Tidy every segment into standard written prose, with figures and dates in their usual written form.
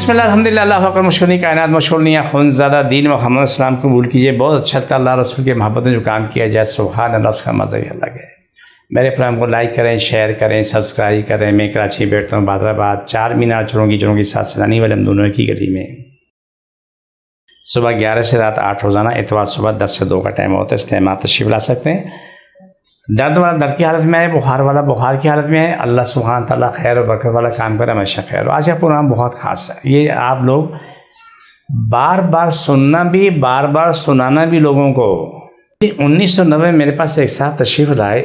बिस्मिल्लाह अल्हम्दुलिल्लाह अल्लाह अकबर मशहूर कायनात मशहूर नहीं खुनज़ादा दीन मोहम्मद इस्लाम कबूल कीजिए। बहुत अच्छा लगता है अल्लाह रसूल के मोहब्बत में जो काम किया जाए, सुभान अल्लाह, उसका मज़ा ही अलग है। मेरे प्रोग्राम को लाइक करें, शेयर करें, सब्सक्राइब करें। मैं कराची बैठता हूँ बादराबाद, 4 मीनार चौरों के साथ सैलानी वाले हम दोनों की गली में। सुबह 11 से रात 8 रोज़ाना, इतवार सुबह 10 से 2 का टाइम होता है। इस टाइम आप तशरीफ़ ला सकते हैं। दर्द वाला दर्द की हालत में है, बुखार वाला बुखार की हालत में है। अल्लाह सुब्हान तआला खैर और बरकत वाला काम करे, हमेशा खैर। आज का प्रोग्राम बहुत ख़ास है। ये आप लोग बार बार सुनना भी, बार बार सुनाना भी लोगों को। 1990 मेरे पास एक साहब तशरीफ़ लाए।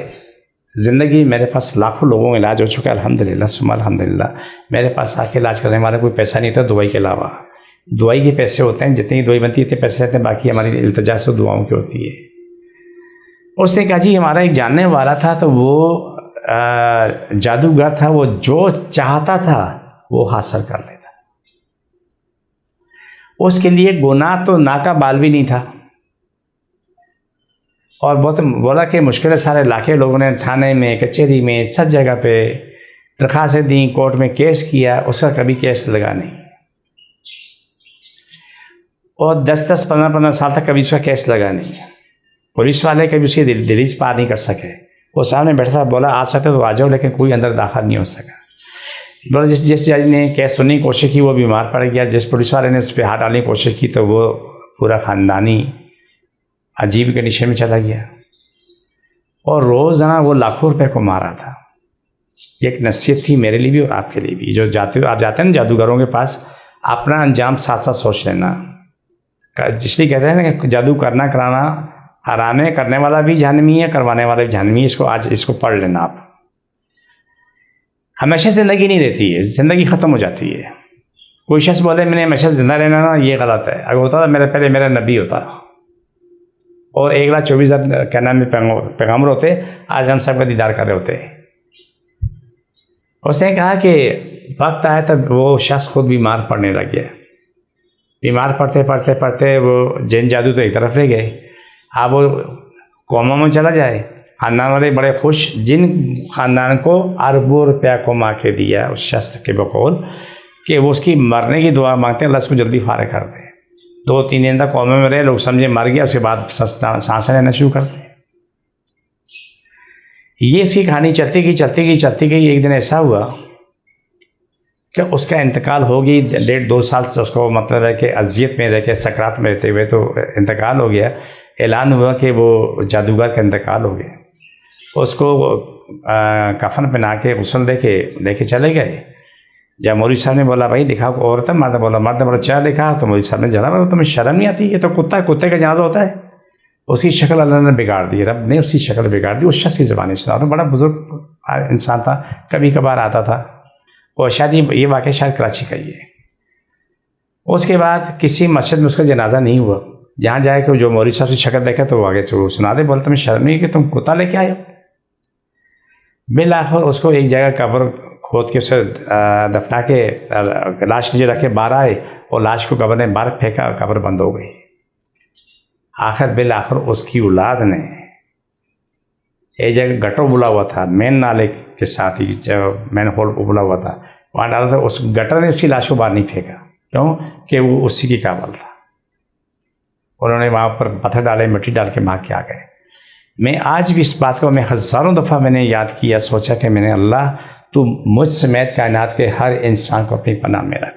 ज़िंदगी मेरे पास लाखों लोगों का इलाज हो चुका है, अल्हम्दुलिल्लाह सुम्मा अल्हम्दुलिल्लाह। मेरे पास आके इलाज करने वाला कोई पैसा नहीं था दवाई के अलावा। दवाई के पैसे होते हैं, जितनी दवाई बनती है इतने पैसे रहते हैं, बाकी हमारी इल्तिजा से दुआओं की होती है। उसने कहा जी हमारा एक जानने वाला था, तो वो जादूगर था, वो जो चाहता था वो हासिल कर लेता। उसके लिए गुनाह तो नाका बाल भी नहीं था। और बहुत बोला कि मुश्किल सारे इलाके लोगों ने थाने में, कचहरी में, सब जगह पे दरख्वास्तें दी, कोर्ट में केस किया, उसका कभी केस लगा नहीं। और 10-10, 15-15 साल तक कभी उसका केस लगा नहीं। पुलिस वाले कभी उसकी दहलीज पार नहीं कर सके। वो सामने बैठा था, बोला आ सकते तो आ जाओ, लेकिन कोई अंदर दाखिल नहीं हो सका। बोला जिस जज ने केस सुनने की कोशिश की वो बीमार पड़ गया। जिस पुलिस वाले ने उस पर हाथ डालने की कोशिश की तो वो पूरा ख़ानदानी अजीब कंडीशन में चला गया। और रोज़ाना वो लाखों रुपए को मारा था। एक नसीहत थी मेरे लिए भी और आपके लिए भी। जो आप जाते हैं ना जादूगरों के पास, अपना अंजाम साथ साथ सोच लेना। इसलिए कहते हैं ना कि जादू करना कराना हराम है, करने वाला भी जहन्नमी है, करवाने वाला भी जहन्नमी है। इसको पढ़ लेना आप। हमेशा ज़िंदगी नहीं रहती है, ज़िंदगी ख़त्म हो जाती है। कोई शख्स बोले मैंने हमेशा ज़िंदा रहना ना, ये गलत है। अगर होता तो पहले मेरा नबी होता और 1,24,000 क्या नाम है पैगम्बर होते, आज हम सबका दीदार कर रहे होते। उसने कहा कि वक्त आया तब वो शख्स खुद बीमार पड़ने लग गया। बीमार पड़ते पड़ते पड़ते वो जैन जादू तो एक तरफ रह गए। अब वो कोमा में चला जाए। ख़ानदान वाले बड़े खुश, जिन ख़ानदान को अरबों रुपया कमा के दिया उस शख्स के बकौल कि वो उसकी मरने की दुआ मांगते हैं, अल्लाह उसको जल्दी फारिग कर दे। 2-3 दिन तक कोमे में रहे, लोग समझे मर गया, उसके बाद सांसें लेना शुरू करते। ये इसकी कहानी चलती गई। एक दिन ऐसा हुआ कि उसका इंतकाल हो गई। 1.5-2 साल से उसको मतलब है कि अजियत में रह के, सकरात में रहते हुए तो इंतकाल हो गया। ऐलान हुआ कि वो जादूगर का इंतकाल हो गया। उसको कफन पहना के गुस्ल लेके चले गए। जब मौलवी साहब ने बोला भाई दिखाओ, औरत है मर्द, बोला क्या देखा? तो मौलवी साहब ने जरा बोला तुम्हें शर्म नहीं आती? ये तो कुत्ते का जनाजा होता है। उसकी शक्ल अल्लाह ने बिगाड़ दी, रब ने उसकी शक्ल बिगाड़ दी। उस शख्स की ज़बानी सुना, बड़ा बुजुर्ग इंसान था, कभी कभार आता था। और शायद ये वाक़या शायद कराची का ही है। उसके बाद किसी मस्जिद में उसका जनाजा नहीं हुआ। जहाँ जाए कि जो मौलवी साहब से शक्ल देखे तो वो आगे से वो सुना दे, बोलते तुम्हें शर्म नहीं कि तुम कुत्ता लेके आए हो। बिलाखिर उसको एक जगह कब्र खोद के उसे दफना के लाश नीचे रखे बाहर आए और लाश को कब्र ने बाहर फेंका, कब्र बंद हो गई। बिलाखिर उसकी औलाद ने एक जगह गटर बुला हुआ था, मेन नाले के साथ ही जब मेन होल बुला हुआ था, वहाँ डाला था। उस गटर ने उसकी लाश को बाहर नहीं फेंका, क्यों कि वो उसी की काबल था। उन्होंने वहाँ पर पत्थर डाले, मिट्टी डाल के भाग के आ गए। मैं आज भी इस बात को मैं हज़ारों दफ़ा मैंने याद किया, सोचा कि मैंने अल्लाह तू मुझ समेत कायनात के हर इंसान को अपनी पनाह में रख।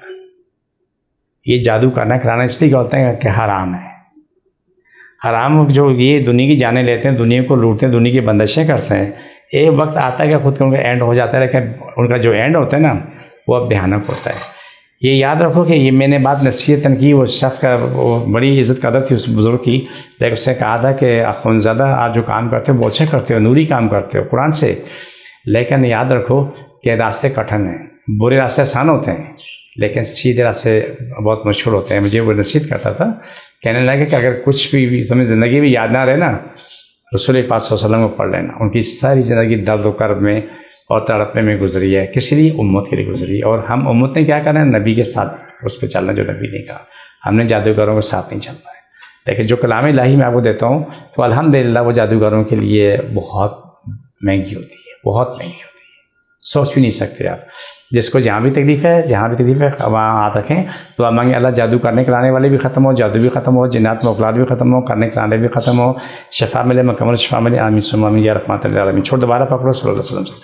ये जादू करना कराना इसलिए बोलते हैं कि हराम है। हराम जो ये दुनिया की जाने लेते हैं, दुनिया को लूटते हैं, दुनिया की बंदिशें करते हैं। एक वक्त आता है कि खुद का उनका एंड हो जाता है, लेकिन उनका जो एंड होता है ना वो अब भयानक होता है। ये याद रखो कि ये मैंने बात नसीहत की। वो शख्स का वो बड़ी इज़्ज़त कदर थी उस बुज़ुर्ग की, लेकिन उसने कहा था कि अख़ुनज़ादा आप जो काम करते हो बहुत अच्छे करते हो, नूरी काम करते हो कुरान से, लेकिन याद रखो कि रास्ते कठिन हैं। बुरे रास्ते आसान होते हैं लेकिन सीधे रास्ते बहुत मुश्किल होते हैं। मुझे वो नसीहत करता था, कहने लगा कि अगर कुछ भी तुम्हें ज़िंदगी में याद ना रहे ना, रसूल पाक सल्लल्लाहु अलैहि वसल्लम को पढ़ लेना। उनकी सारी ज़िंदगी दर्द और कर्ब में और तड़पने में गुजरी है, किसी लिए उम्मत के लिए गुजरी। और हम उम्मत ने क्या करना है? नबी के साथ उस पर चलना जो नबी ने कहा। हमने जादूगरों के साथ नहीं चलना है। लेकिन जो कलाम इलाही मैं आपको देता हूँ तो अल्हम्दुलिल्लाह वो जादूगरों के लिए बहुत महंगी होती है, बहुत महंगी होती है। सोच भी नहीं सकते आप। जिसको जहाँ भी तकलीफ़ है वहाँ हाथ रखें, तो आप मांगे अल्लाह जादू करने कराने वाले भी ख़त्म हो, जादू भी ख़त्म हो, जिन्नात मौकलात भी ख़त्म हो, करने कराने भी ख़त्म हो, शफा मिले, मुकम्मल शफा मिले। आमीन सुम्मा आमीन या रहमत लिल आलमीन। छोड़ दोबारा पकड़ो सल्लल्लाहु अलैहि वसल्लम,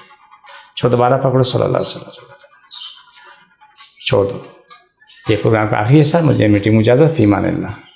छोड़ दोबारा पकड़ो सल्लल्लाहु अलैहि वसल्लम, छोड़ दो। ये प्रोग्राम का आखिरी हिस्सा, मुझे मीटिंग में इजाज़त, फ़ी अमान अल्लाह।